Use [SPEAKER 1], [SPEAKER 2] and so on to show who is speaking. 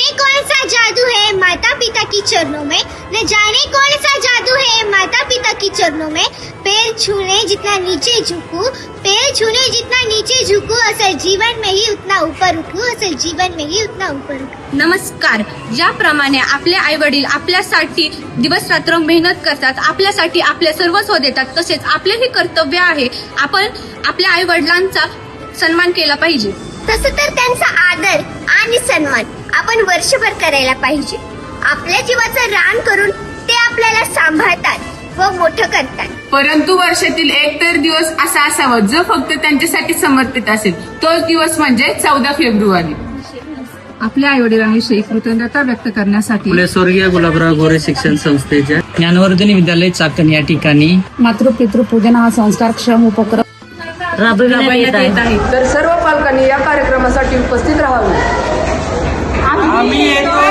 [SPEAKER 1] जाने कौन सा जादू है माता पिता की चरणों में, न जाने कौन सा जादू है माता पिता की चरणों में। पैर छूने जितना नीचे झुकूं, पैर छूने जितना नीचे झुकूं, असल जीवन में ही उतना ऊपर उठूं, असल जीवन में ही उतना ऊपर उठूं।
[SPEAKER 2] नमस्कार. ज्याप्रमाणे आपले आई वडील आपल्यासाठी दिवस रात्र मेहनत करतात, आपल्यासाठी आपले सर्वस्व देतात, तसेच आपलेही कर्तव्य आहे आपण आपल्या आई वडिलांचा सन्मान केला पाहिजे.
[SPEAKER 1] तसं तर त्यांचा आदर आणि सन्मान आपण वर्षभर करायला पाहिजे. आपल्या जीवाचं रान करून ते आपल्याला सांभाळतात व मोठं करतात.
[SPEAKER 3] परंतु वर्षातील एक तर दिवस असा असावा जो फक्त त्यांच्यासाठी समर्पित असेल. तोच दिवस म्हणजे 14 फेब्रुवारी.
[SPEAKER 4] आपल्या आई वडिलांविषयी कृतज्ञता व्यक्त करण्यासाठी
[SPEAKER 5] आपल्या स्वर्गीय गुलाबराव गोरे शिक्षण संस्थेच्या
[SPEAKER 6] ज्ञानवर्धनी विद्यालय चाकण या ठिकाणी
[SPEAKER 4] मातृपितृ पूजन हा संस्कारक्षम उपक्रम
[SPEAKER 6] राबविण्यात येत आहे.
[SPEAKER 7] तर सर्व पालकांनी या कार्यक्रमासाठी उपस्थित राहावे.
[SPEAKER 5] आम्ही येतो.